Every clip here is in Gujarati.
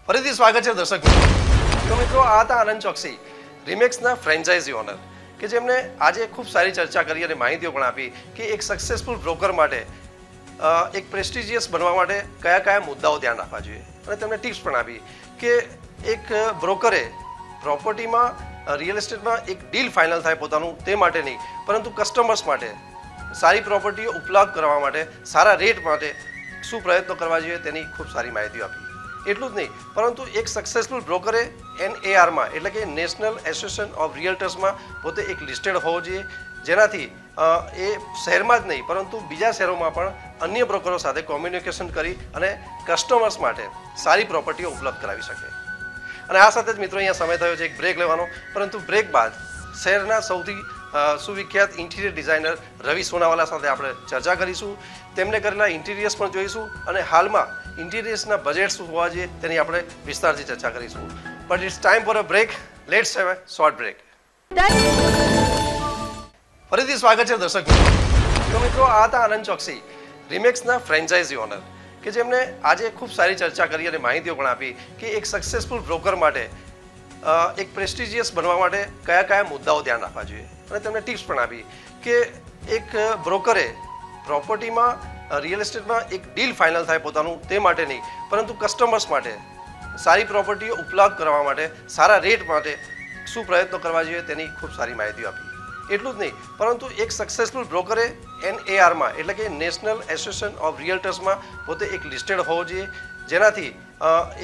ફરીથી સ્વાગત છે દર્શક મિત્રો. તો મિત્રો આ હતા આનંદ ચોકસી, રિમેક્સના ફ્રેન્ચાઇઝી ઓનર, કે જેમને આજે ખૂબ સારી ચર્ચા કરી અને માહિતીઓ પણ આપી કે એક સક્સેસફુલ બ્રોકર માટે એક પ્રેસ્ટિજિયસ બનવા માટે કયા કયા મુદ્દાઓ ધ્યાન રાખવા જોઈએ, અને તેમણે ટિપ્સ પણ આપી કે એક બ્રોકરે પ્રોપર્ટીમાં રિયલ એસ્ટેટમાં એક ડીલ ફાઇનલ થાય પોતાનું તે માટે નહીં, પરંતુ કસ્ટમર્સ માટે સારી પ્રોપર્ટીઓ ઉપલબ્ધ કરવા માટે સારા રેટ માટે શું પ્રયત્નો કરવા જોઈએ તેની ખૂબ સારી માહિતીઓ આપી. એટલું જ નહીં, પરંતુ એક સક્સેસફુલ બ્રોકરે NARમાં એટલે કે નેશનલ એસોસિએશન ઓફ રિયલ્ટર્સમાં પોતે એક લિસ્ટેડ હોવો જોઈએ, જેનાથી એ શહેરમાં જ નહીં પરંતુ બીજા શહેરોમાં પણ અન્ય બ્રોકરો સાથે કોમ્યુનિકેશન કરી અને કસ્ટમર્સ માટે સારી પ્રોપર્ટીઓ ઉપલબ્ધ કરાવી શકે. અને આ સાથે જ મિત્રો અહીંયા સમય થયો છે એક બ્રેક લેવાનો, પરંતુ બ્રેક બાદ શહેરના સૌથી સુવિખ્યાત ઇન્ટિરિયર ડિઝાઇનર રવિ સોનાવાલા સાથે આપણે ચર્ચા કરીશું. તેમને કરેલા ઇન્ટિરિયર્સ પણ જોઈશું અને હાલમાં ઇન્ટિરિયર્સના બજેટ શું હોવા જોઈએ તેની આપણે વિસ્તારથી ચર્ચા કરીશું. But it's time for a break. Let's have a short break. ફરીથી સ્વાગત છે દર્શક મિત્રો. તો મિત્રો આ હતા આનંદ ચોકસી, રિમેક્સના ફ્રેન્ચાઇઝી ઓનર, કે જેમને આજે ખૂબ સારી ચર્ચા કરી અને માહિતીઓ પણ આપી કે એક સક્સેસફુલ બ્રોકર માટે એક પ્રેસ્ટિજિયસ બનવા માટે કયા કયા મુદ્દાઓ ધ્યાન રાખવા જોઈએ, અને તેમણે ટિપ્સ પણ આપી કે એક બ્રોકરે પ્રોપર્ટીમાં રિયલ એસ્ટેટમાં એક ડીલ ફાઇનલ થાય પોતાનું તે માટે નહીં, પરંતુ કસ્ટમર્સ માટે સારી પ્રોપર્ટીઓ ઉપલબ્ધ કરવા માટે સારા રેટ માટે શું પ્રયત્નો કરવા જોઈએ તેની ખૂબ સારી માહિતીઓ આપી. એટલું જ નહીં, પરંતુ એક સક્સેસફુલ બ્રોકરે NARમાં એટલે કે નેશનલ એસોસિએશન ઓફ રિયલ્ટર્સમાં પોતે એક લિસ્ટેડ હોવો જોઈએ, જેનાથી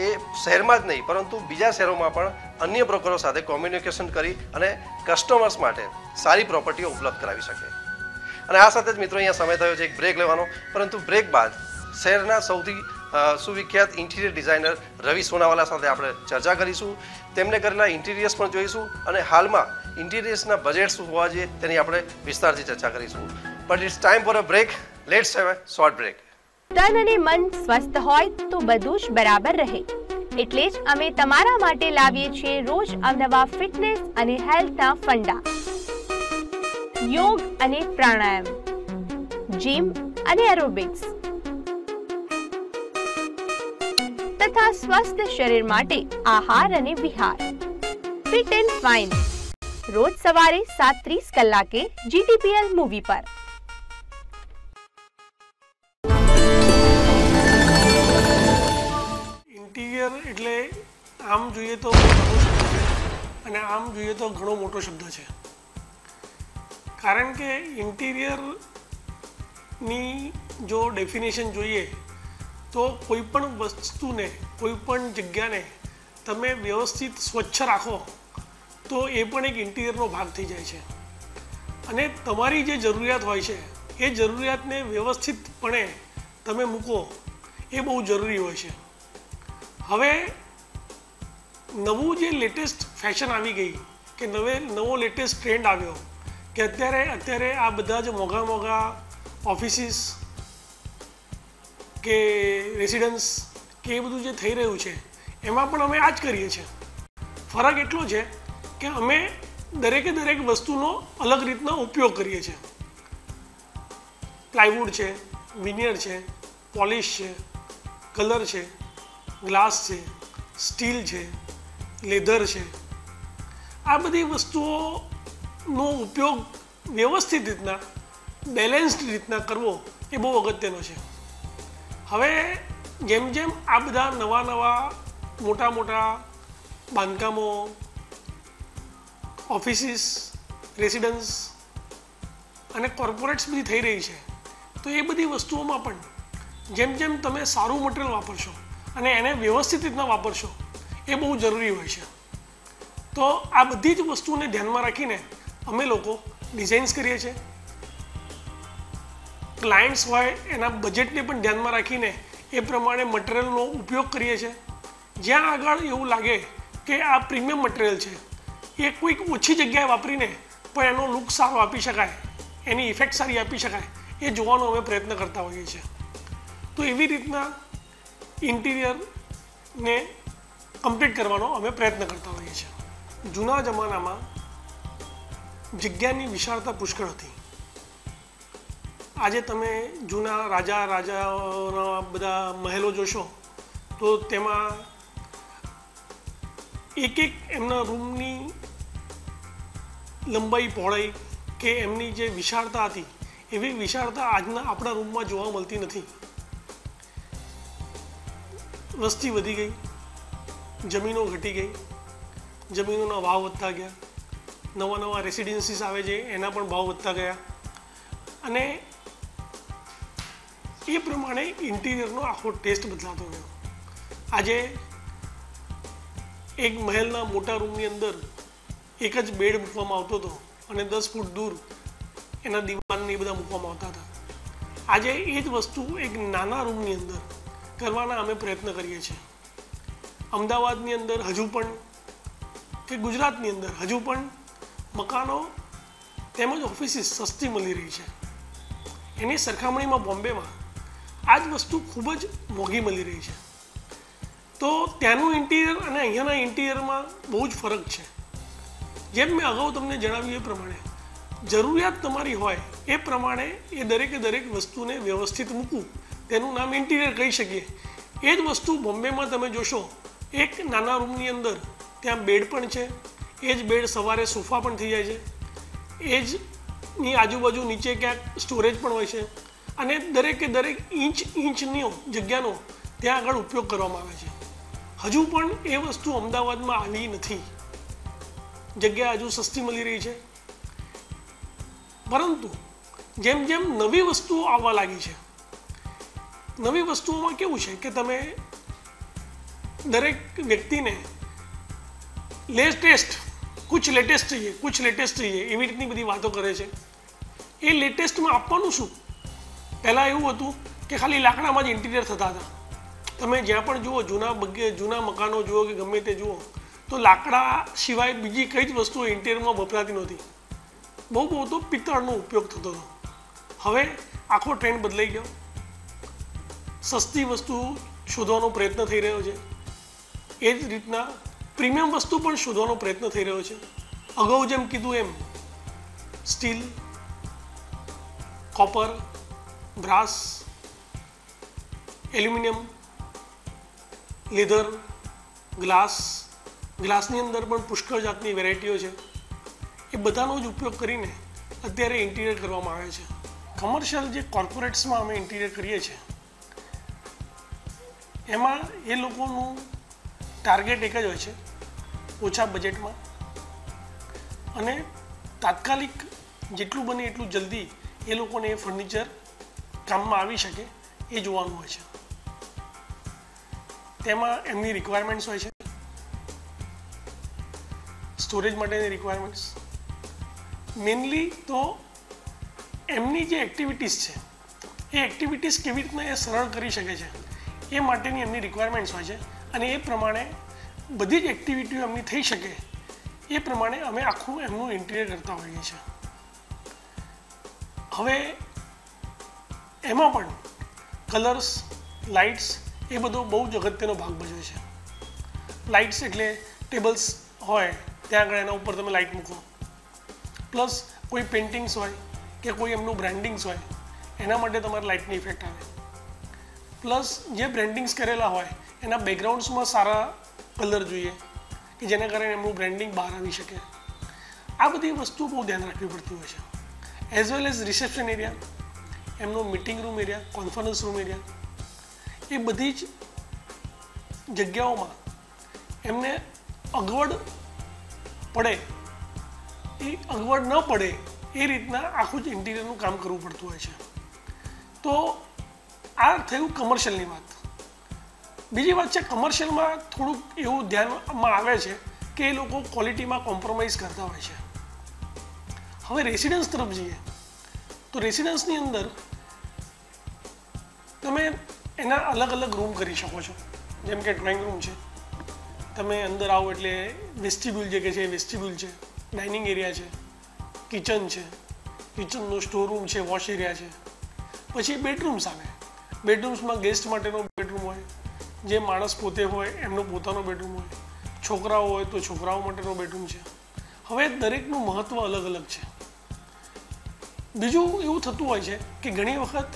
એ શહેરમાં જ નહીં પરંતુ બીજા શહેરોમાં પણ અન્ય બ્રોકરો સાથે કોમ્યુનિકેશન કરી અને કસ્ટમર્સ માટે સારી પ્રોપર્ટીઓ ઉપલબ્ધ કરાવી શકે. અને આ સાથે જ મિત્રો અહીંયા સમય થયો છે એક બ્રેક લેવાનો, પરંતુ બ્રેક બાદ શહેરના સૌથી સુવિખ્યાત ઇન્ટિરિયર ડિઝાઇનર રવિ સોનાવાલા સાથે આપણે ચર્ચા કરીશું. તેમને કરેલા ઇન્ટિરિયર્સ પણ જોઈશું અને હાલમાં ઇન્ટિરિયર્સના બજેટ શું હોવા જોઈએ તેની આપણે વિસ્તારથી ચર્ચા કરીશું. But it's time for a break. Let's have a short break. તન અને મન સ્વસ્થ હોય તો બધું જ બરાબર રહે, એટલે જ અમે તમારા માટે લાવીએ છીએ રોજ અવનવા ફિટનેસ અને હેલ્થના ફંડા, યોગ અને પ્રાણાયામ, જીમ અને એરોબિક્સ તથા સ્વસ્થ શરીર માટે આહાર અને વિહાર. ફિટ એન્ડ ફાઇન, રોજ સવારે 7:30 કલાકે GTPL મૂવી પર. ઇન્ટિરિયર એટલે આમ જોઈએ તો નાનો શબ્દ છે અને આમ જોઈએ તો ઘણો મોટો શબ્દ છે, કારણ કે ઇન્ટિરિયરની જો ડેફિનેશન જોઈએ તો કોઈ પણ વસ્તુને કોઈ પણ જગ્યાને તમે વ્યવસ્થિત સ્વચ્છ રાખો તો એ પણ એક ઇન્ટિરિયરનો ભાગ થઈ જાય છે, અને તમારી જે જરૂરિયાત હોય છે એ જરૂરિયાતને વ્યવસ્થિતપણે તમે મૂકો એ બહુ જરૂરી હોય છે. હવે નવું જે લેટેસ્ટ ફેશન આવી ગઈ કે નવો લેટેસ્ટ ટ્રેન્ડ આવ્યો કે અત્યારે આ બધા જ મોંઘા ઓફિસીસ કે રેસિડન્સ કે એ બધું જે થઈ રહ્યું છે એમાં પણ અમે આ જ કરીએ છીએ. ફરક એટલો છે કે અમે દરેક વસ્તુનો અલગ રીતના ઉપયોગ કરીએ છીએ. પ્લાયવુડ છે, વિનિયર છે, પોલિશ છે, કલર છે, ગ્લાસ છે, સ્ટીલ છે, લેધર છે, આ બધી વસ્તુઓનો ઉપયોગ વ્યવસ્થિત રીતના બેલેન્સ્ડ રીતના કરવો એ બહુ અગત્યનો છે. હવે જેમ આ બધા નવા મોટા બાંધકામો, ઓફિસીસ, રેસિડન્સ અને કોર્પોરેટ્સ બધી થઈ રહી છે, તો એ બધી વસ્તુઓમાં પણ જેમ તમે સારું મટીરિયલ વાપરશો અને એને વ્યવસ્થિત રીતના વાપરશો એ બહુ જરૂરી હોય છે. તો આ બધી જ વસ્તુઓને ધ્યાનમાં રાખીને અમે લોકો ડિઝાઇન્સ કરીએ છીએ. ક્લાયન્ટ્સ હોય એના બજેટને પણ ધ્યાનમાં રાખીને એ પ્રમાણે મટીરિયલનો ઉપયોગ કરીએ છીએ. જ્યાં આગળ એવું લાગે કે આ પ્રીમિયમ મટીરિયલ છે, એ કોઈક ઓછી જગ્યાએ વાપરીને પણ એનો લુક સારો આપી શકાય, એની ઇફેક્ટ સારી આપી શકાય, એ જોવાનો અમે પ્રયત્ન કરતા હોઈએ છીએ. તો એવી રીતના ઇન્ટિરિયરને કમ્પ્લીટ કરવાનો અમે પ્રયત્ન કરતા હોઈએ છીએ. જૂના જમાનામાં જગ્યાની વિશાળતા પુષ્કળ હતી. આજે તમે જૂના રાજાઓના બધા મહેલો જોશો તો તેમાં એક એમના રૂમની લંબાઈ પહોળાઈ કે એમની જે વિશાળતા હતી એવી વિશાળતા આજના આપણા રૂમમાં જોવા મળતી નથી. વસ્તી વધી ગઈ, જમીનો ઘટી ગઈ, જમીનોના ભાવ વધતા ગયા, નવા નવા રેસિડેન્સીસ આવે છે એના પણ ભાવ વધતા ગયા, અને એ પ્રમાણે ઇન્ટિરિયરનો આખો ટેસ્ટ બદલાતો ગયો. આજે એક મહેલના મોટા રૂમની અંદર એક જ બેડ મૂકવામાં આવતો હતો અને 10 ફૂટ દૂર એના દિવાન ને બધા મૂકવામાં આવતા હતા. આજે એ જ વસ્તુ એક નાના રૂમની અંદર કરવાના અમે પ્રયત્ન કરીએ છીએ. અમદાવાદની અંદર હજુ પણ કે ગુજરાતની અંદર હજુ પણ મકાનો તેમજ ઓફિસીસ સસ્તી મળી રહી છે. એની સરખામણીમાં બોમ્બેમાં આ જ વસ્તુ ખૂબ જ મોંઘી મળી રહી છે. તો ત્યાંનું ઇન્ટિરિયર અને અહીંયાના ઇન્ટિરિયરમાં બહુ જ ફરક છે. જેમ મેં અગાઉ તમને જણાવ્યું એ પ્રમાણે જરૂરિયાત તમારી હોય એ પ્રમાણે એ દરેકે દરેક વસ્તુને વ્યવસ્થિત મૂકવું તેનું નામ ઇન્ટિરિયર કહી શકીએ. એ જ વસ્તુ બોમ્બેમાં તમે જોશો, એક નાના રૂમની અંદર ત્યાં બેડ પણ છે, એ જ બેડ સવારે સોફા પણ થઈ જાય છે, એ જ ની આજુબાજુ નીચે ક્યાંક સ્ટોરેજ પણ હોય છે, અને દરેકે દરેક ઇંચની જગ્યાનો ત્યાં આગળ ઉપયોગ કરવામાં આવે છે. હજુ પણ એ વસ્તુ અમદાવાદમાં આવી નથી. જગ્યા હજુ સસ્તી મળી રહી છે, પરંતુ જેમ જેમ નવી વસ્તુઓ આવવા લાગી છે, નવી વસ્તુઓમાં કેવું છે કે તમે દરેક વ્યક્તિને લેટેસ્ટ કુછ લેટેસ્ટ चाहिए એવી રીતની બધી વાતો કરે છે. એ લેટેસ્ટમાં આપવાનું શું? પહેલાં એવું હતું કે ખાલી લાકડામાં જ ઇન્ટિરિયર થતા હતા. તમે જ્યાં પણ જુઓ, જૂના મકાનો જુઓ કે ગમે તે જુઓ, તો લાકડા સિવાય બીજી કઈ જ વસ્તુઓ ઇન્ટિરિયરમાં વપરાતી નહોતી. બહુ તો પિત્તળનો ઉપયોગ થતો હતો. હવે આખો ટ્રેન્ડ બદલાઈ ગયો. સસ્તી વસ્તુ શોધવાનો પ્રયત્ન થઈ રહ્યો છે. એ જ રીતના પ્રીમિયમ વસ્તુ પણ શોધવાનો પ્રયત્ન થઈ રહ્યો છે. અગાઉ જેમ કીધું એમ steel, copper, brass, aluminium, leather, ગ્લાસની અંદર પણ પુષ્કળ જાતની વેરાયટીઓ છે. એ બધાનો જ ઉપયોગ કરીને અત્યારે ઇન્ટિરિયર કરવામાં આવે છે. કમર્શિયલ જે કોર્પોરેટ્સમાં અમે ઇન્ટિરિયર કરીએ છીએ એમાં એ લોકોનું ટાર્ગેટ એક જ હોય છે, ઓછા બજેટમાં અને તાત્કાલિક જેટલું બને એટલું જલ્દી એ લોકોને એ ફર્નિચર કામમાં આવી શકે એ જોવાનું હોય છે. તેમાં એમની રિક્વાયરમેન્ટ્સ હોય છે, સ્ટોરેજ માટેની રિક્વાયરમેન્ટ્સ, મેઇનલી તો એમની જે એક્ટિવિટીઝ છે એ એક્ટિવિટીઝ કેવી રીતના એ સરળ કરી શકે છે એ માટેની એમની રિક્વાયરમેન્ટ્સ હોય છે, અને એ પ્રમાણે બધી જ એક્ટિવિટીઓ એમની થઈ શકે એ પ્રમાણે અમે આખું એમનું ઇન્ટિરિયર કરતા હોઈએ છીએ. હવે એમાં પણ કલર્સ, લાઇટ્સ એ બધો બહુ જ અગત્યનો ભાગ ભજવે છે. લાઇટ્સ એટલે ટેબલ્સ હોય ત્યાં આગળ એના ઉપર તમે લાઇટ મૂકો, પ્લસ કોઈ પેઇન્ટિંગ્સ હોય કે કોઈ એમનું બ્રાન્ડિંગ્સ હોય એના માટે તમારે લાઇટની ઇફેક્ટ આવે, પ્લસ જે બ્રાન્ડિંગ્સ કરેલા હોય એના બેકગ્રાઉન્ડ્સમાં સારા કલર જોઈએ કે જેના કારણે એમનું બ્રાન્ડિંગ બહાર આવી શકે. આ બધી વસ્તુઓ બહુ ધ્યાન રાખવી પડતી હોય છે. As well as reception area, એમનો meeting room area, conference room area, એ બધી જ જગ્યાઓમાં એમને અગવડ ન પડે એ રીતના આખું જ ઇન્ટિરિયરનું કામ કરવું પડતું હોય છે. તો આ થયું કમર્શિયલની વાત. બીજી વાત છે, કમર્શિયલમાં થોડુંક એવું ધ્યાનમાં આવે છે કે એ લોકો ક્વોલિટીમાં કોમ્પ્રોમાઇઝ કરતા હોય છે. હવે રેસિડન્સ તરફ જઈએ તો રેસિડન્સની અંદર તમે એના અલગ અલગ રૂમ કરી શકો છો. જેમ કે ડ્રોઈંગ રૂમ છે, તમે અંદર આવો એટલે વેસ્ટિબ્યુલ જે કે છે એ વેસ્ટિબ્યુલ છે, ડાઇનિંગ એરિયા છે, કિચન છે, કિચનનો સ્ટોર રૂમ છે, વોશ એરિયા છે. પછી બેડરૂમ્સ આવે. બેડરૂમ્સમાં ગેસ્ટ માટેનો બેડરૂમ હોય, જે માણસ પોતે હોય એમનો પોતાનો બેડરૂમ હોય, છોકરાઓ હોય તો છોકરાઓ માટેનો બેડરૂમ છે. હવે દરેકનું મહત્ત્વ અલગ અલગ છે. બીજું એવું થતું હોય છે કે ઘણી વખત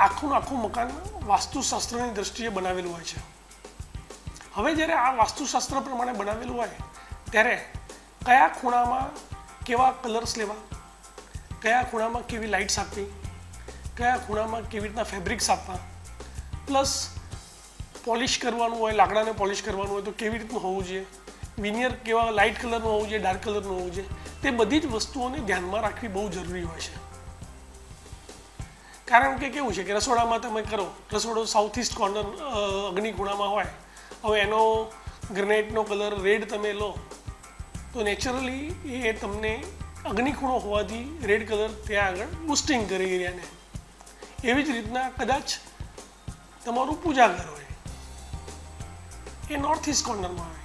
આખું મકાન વાસ્તુશાસ્ત્રની દ્રષ્ટિએ બનાવેલું હોય છે. હવે જ્યારે આ વાસ્તુશાસ્ત્ર પ્રમાણે બનાવેલું હોય ત્યારે કયા ખૂણામાં કેવા કલર્સ લેવા, કયા ખૂણામાં કેવી લાઇટ્સ આપવી, કયા ખૂણામાં કેવી રીતના ફેબ્રિક્સ આપવા, પ્લસ પોલિશ કરવાનું હોય, લાકડાને પોલિશ કરવાનું હોય તો કેવી રીતનું હોવું જોઈએ, વિનિયર કેવા લાઇટ કલરનું હોવું જોઈએ, ડાર્ક કલરનું હોવું જોઈએ, તે બધી જ વસ્તુઓને ધ્યાનમાં રાખવી બહુ જરૂરી હોય છે. કારણ કે કેવું છે કે રસોડામાં તમે કરો, રસોડો સાઉથ ઇસ્ટ કોર્નર અગ્નિ ખૂણામાં હોય, હવે એનો ગ્રેનાઇટનો કલર રેડ તમે લો તો નેચરલી એ તમને અગ્નિ ખૂણો હોવાથી રેડ કલર ત્યાં આગળ બુસ્ટિંગ કરી એરિયાને. એવી જ રીતના કદાચ તમારું પૂજા ઘર હોય એ નોર્થ ઇસ્ટ કોર્નરમાં હોય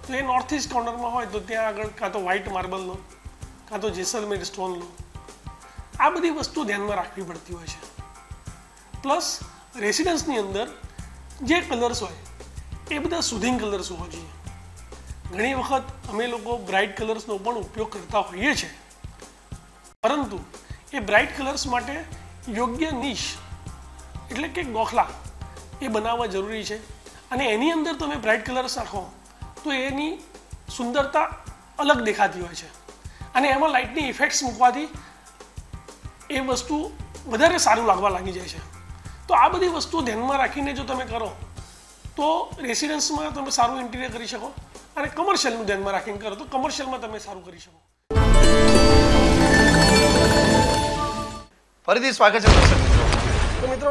તો એ નોર્થ ઇસ્ટ કોર્નરમાં હોય તો ત્યાં આગળ કાં તો વ્હાઇટ માર્બલ લો, કાં તો જેસલમેર સ્ટોન લો. આ બધી વસ્તુ ધ્યાનમાં રાખવી પડતી હોય છે. પ્લસ રેસિડન્સની અંદર જે કલર્સ હોય એ બધા સુધિંગ કલર્સ હોવા જોઈએ. ઘણી વખત અમે લોકો બ્રાઇટ કલર્સનો પણ ઉપયોગ કરતા હોઈએ છીએ, પરંતુ એ બ્રાઇટ કલર્સ માટે યોગ્ય નિશ એટલે કે ગોખલા એ બનાવવા જરૂરી છે. અને એની અંદર તમે બ્રાઇટ કલર્સ નાખો તો એની સુંદરતા અલગ દેખાતી હોય છે અને એમાં લાઇટની ઇફેક્ટ્સ મૂકવાથી એ વસ્તુ વધારે સારું લાગવા લાગી જાય છે. તો આ બધી વસ્તુઓ ધ્યાનમાં રાખીને જો તમે કરો તો રેસિડન્સમાં તમે સારું ઇન્ટિરિયર કરી શકો અને કમર્શિયલનું ધ્યાનમાં રાખીને કરો તો કમર્શિયલમાં તમે સારું કરી શકો. ફરીથી સ્વાગત છે દર્શક મિત્રો. તો મિત્રો,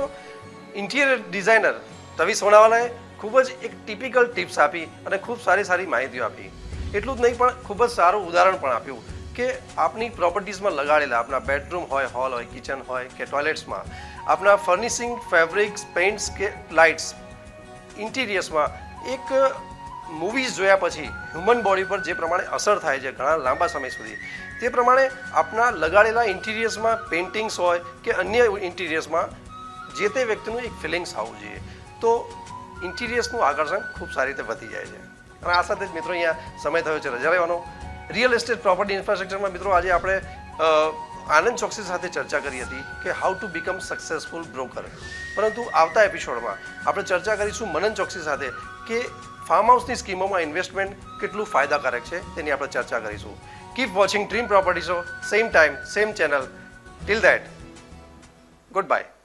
ઇન્ટિરિયર ડિઝાઇનર રવિ સોનાવાલાએ ખૂબ જ એક ટિપિકલ ટિપ્સ આપી અને ખૂબ સારી માહિતીઓ આપી. એટલું જ નહીં પણ ખૂબ જ સારું ઉદાહરણ પણ આપ્યું કે આપની પ્રોપર્ટીઝમાં લગાડેલા આપણા બેડરૂમ હોય, હોલ હોય, કિચન હોય કે ટોયલેટ્સમાં આપણા ફર્નિશિંગ, ફેબ્રિક્સ, પેઇન્ટ્સ કે લાઇટ્સ, ઇન્ટિરિયર્સમાં એક મૂવીઝ જોયા પછી હ્યુમન બોડી પર જે પ્રમાણે અસર થાય છે ઘણા લાંબા સમય સુધી, તે પ્રમાણે આપણા લગાડેલા ઇન્ટિરિયર્સમાં પેઇન્ટિંગ્સ હોય કે અન્ય ઇન્ટિરિયર્સમાં જે તે વ્યક્તિનું એક ફિલિંગ્સ આવવું જોઈએ. તો ઇન્ટિરિયર્સનું આકર્ષણ ખૂબ સારી રીતે વધી જાય છે. અને આ સાથે જ મિત્રો અહીંયા સમય થયો છે રજા લેવાનો. રિયલ એસ્ટેટ પ્રોપર્ટી ઇન્ફ્રાસ્ટ્રક્ચરમાં મિત્રો આજે આપણે આનંદ ચોકસી સાથે ચર્ચા કરી હતી કે how to become successful broker. પરંતુ આવતા એપિસોડમાં આપણે ચર્ચા કરીશું મનન ચોકસી સાથે કે ફાર્મ હાઉસની સ્કીમોમાં ઇન્વેસ્ટમેન્ટ કેટલું ફાયદાકારક છે તેની આપણે ચર્ચા કરીશું. Keep watching dream property show, same time, same channel. Till that, good bye.